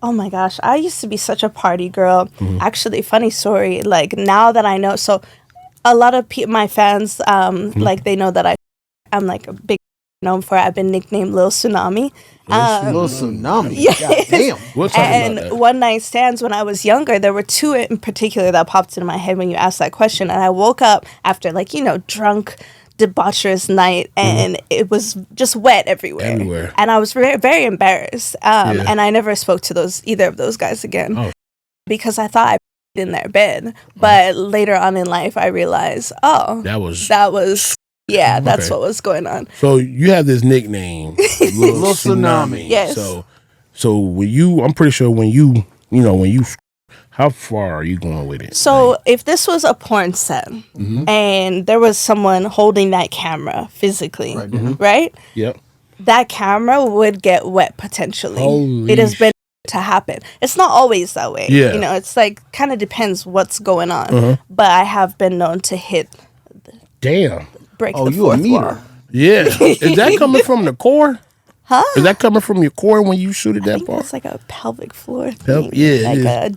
Oh my gosh, I used to be such a party girl. Actually, funny story. Like now that I know, so a lot of my fans, like they know that I'm like a big known for. I've been nicknamed Lil Tsunami. Little Tsunami. Yeah. God damn. We'll talk about And that. one night stands when I was younger, there were two in particular that popped into my head when you asked that question. And I woke up after drunk, debaucherous night, and it was just wet everywhere. And I was very, very embarrassed. And I never spoke to either of those guys again because I thought I in their bed. But later on in life, I realized, that was. Yeah, that's what was going on. So you have this nickname, Little Tsunami. Yes. So when I'm pretty sure when you how far are you going with it? So if this was a porn set and there was someone holding that camera physically, right? Yep. That camera would get wet potentially. Holy it has been to happen. It's not always that way. Yeah. It's like kind of depends what's going on. But I have been known to hit. Damn. Break the you a fourth meter. wall. Yeah. Is that coming from the core? Huh? Is that coming from your core when you shoot it that far? It's like a pelvic floor thing. Yeah. Like a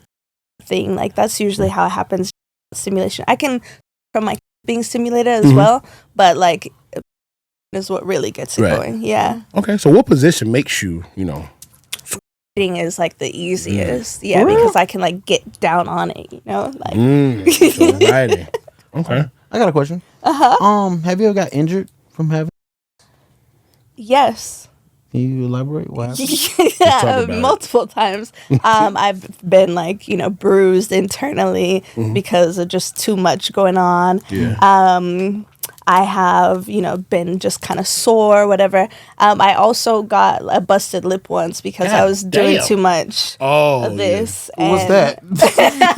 thing. Like that's usually how it happens. Simulation. I can from my being stimulated as well, but like is what really gets it going. Yeah. Okay. So what position makes you, Is like the easiest. Yeah, because I can like get down on it, like Righty. Okay. I got a question. Have you ever got injured from having? Yes. Can you elaborate? What happened? Multiple times. I've been like, bruised internally because of just too much going on. Yeah. I have, been just kind of sore, whatever. I also got a busted lip once because I was doing too much of this. What was that?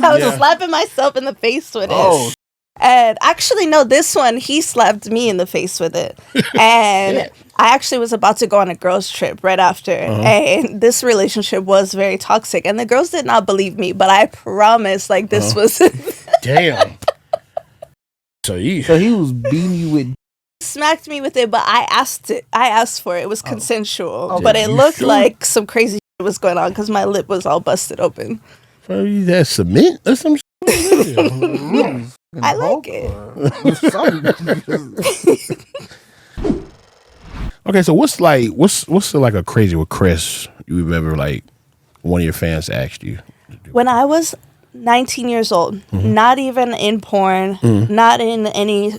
I was slapping myself in the face with it. And actually, no, this one, he slapped me in the face with it. And I actually was about to go on a girls' trip right after. And this relationship was very toxic. And the girls did not believe me, but I promise, this was... Damn. So he was beating you with... Smacked me with it, but I asked for it. It was consensual. Okay. But it looked like some crazy shit was going on because my lip was all busted open. So you that cement or some shit? I like it. Okay, so what's like a crazy request you've ever one of your fans asked you to do? When I was 19 years old, not even in porn, not in any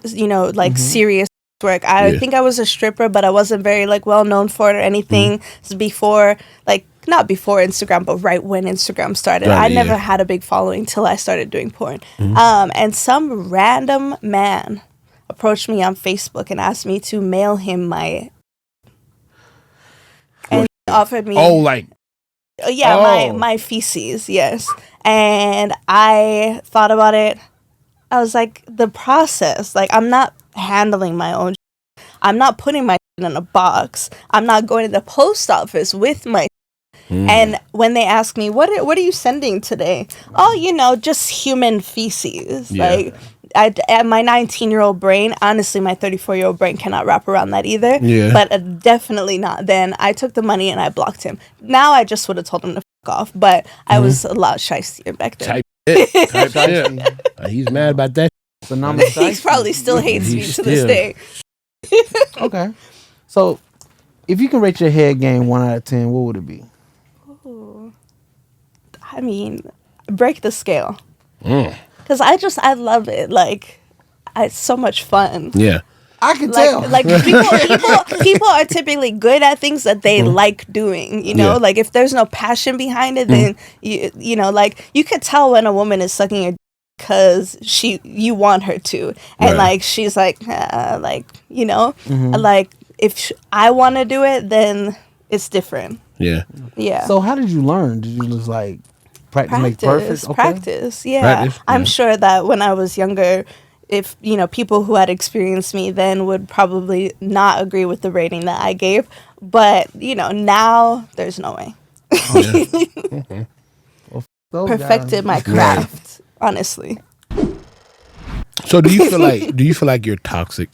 serious work. I think I was a stripper, but I wasn't very well known for it or anything. It's before not before Instagram, but right when Instagram started. I never had a big following till I started doing porn. And some random man approached me on Facebook and asked me to mail him my... And he offered me... my feces, yes. And I thought about it. I was like, the process, I'm not handling my own... I'm not putting my in a box. I'm not going to the post office with my... And when they ask me, what are you sending today? Oh, just human feces. Yeah. At my 19-year-old brain, honestly, my 34-year-old brain cannot wrap around that either. Yeah. But definitely not then. I took the money and I blocked him. Now I just would have told him to f*** off, but I was a lot shystier back then. Type shit. He's mad about that. He probably still hates me to this day. Okay. So, if you can rate your head game 1 out of 10, what would it be? I mean, break the scale. Because I love it. It's so much fun. Yeah. I can tell. People are typically good at things that they like doing, if there's no passion behind it, then you could tell when a woman is sucking your because you want her to, and she's if I want to do it, then it's different. Yeah. So how did you learn? Did you just practice make perfect? Okay. Practice, yeah. I'm sure that when I was younger, if people who had experienced me then would probably not agree with the rating that I gave, but now there's no way. Okay. Well, perfected my craft, honestly. So do you feel like you're toxic?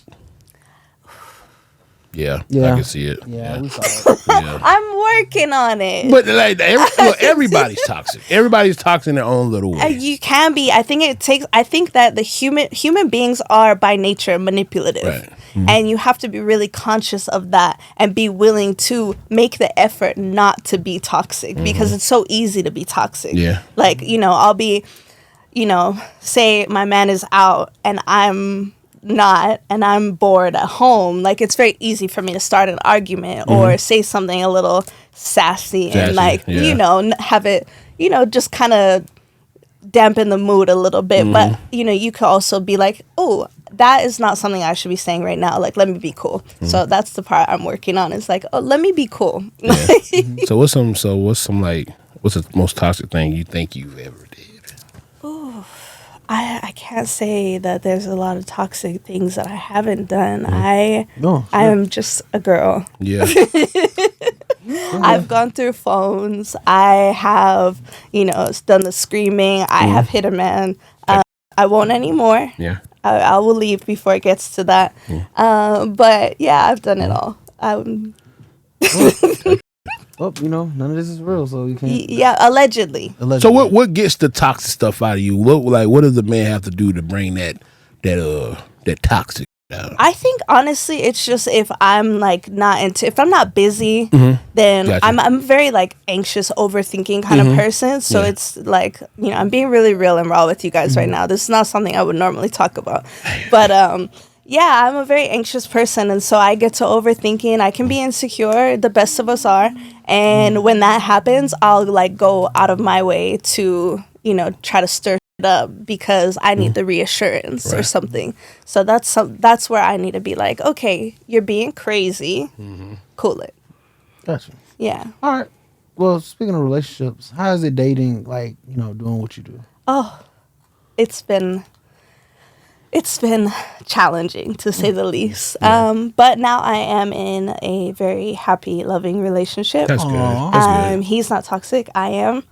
Yeah, Yeah. I can see it. Yeah, we saw it. Yeah. I'm working on it. But like everybody's toxic. Everybody's toxic in their own little way. You can be. I think that the human beings are by nature manipulative. Right. And you have to be really conscious of that and be willing to make the effort not to be toxic because it's so easy to be toxic. Yeah. Like, I'll be, say my man is out and I'm not and I'm bored at home. Like, it's very easy for me to start an argument or say something a little sassy and have it, just kind of dampen the mood a little bit. But, you could also be like, oh, that is not something I should be saying right now. Like, let me be cool. So that's the part I'm working on. It's like, oh, let me be cool. Yeah. So what's the most toxic thing you think you've ever did? Ooh, I can't say that there's a lot of toxic things that I haven't done. I am just a girl. Yeah. I've gone through phones. I have, done the screaming. I have hit a man. I won't anymore. Yeah. I will leave before it gets to that. But yeah, I've done it all. Well, none of this is real, so you can't. Yeah, allegedly. So what gets the toxic stuff out of you? What does the man have to do to bring that toxic down? I think honestly, it's just if I'm like if I'm not busy, then Gotcha. I'm very like anxious, overthinking kind of person. So it's like I'm being really real and raw with you guys right now. This is not something I would normally talk about, but yeah, I'm a very anxious person, and so I get to overthinking. I can be insecure. The best of us are, and when that happens, I'll like go out of my way to try to stir it up because I need the reassurance or something. So that's where I need to be like, okay, you're being crazy. Cool it. Gotcha. Yeah. All right. Well, speaking of relationships, how is it dating? Like doing what you do. Oh, it's been challenging to say the least. But now I am in a very happy, loving relationship. That's good. That's good. He's not toxic. I am.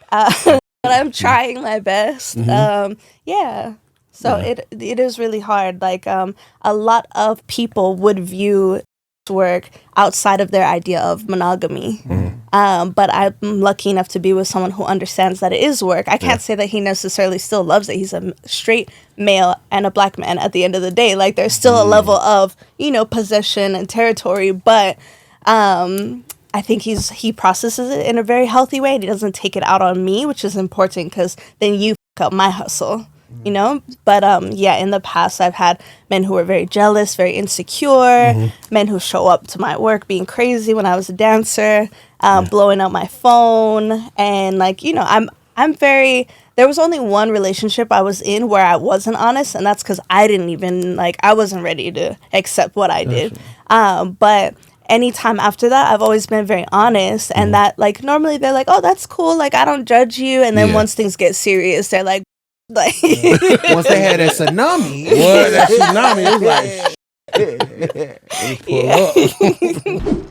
But I'm trying my best. Yeah. So it is really hard. Like a lot of people would view work outside of their idea of monogamy. But I'm lucky enough to be with someone who understands that it is work. I can't say that he necessarily still loves it. He's a straight male and a black man at the end of the day. Like there's still a level of, possession and territory, but I think he processes it in a very healthy way and he doesn't take it out on me, which is important because then you fuck up my hustle. But in the past I've had men who were very jealous, very insecure, men who show up to my work being crazy when I was a dancer, blowing up my phone, and I'm very. There was only one relationship I was in where I wasn't honest, and that's because I didn't even I wasn't ready to accept what I did. But anytime after that, I've always been very honest, and that normally they're like, oh, that's cool, I don't judge you, and then once things get serious, they're like. Once they had that tsunami, it was like, pull up.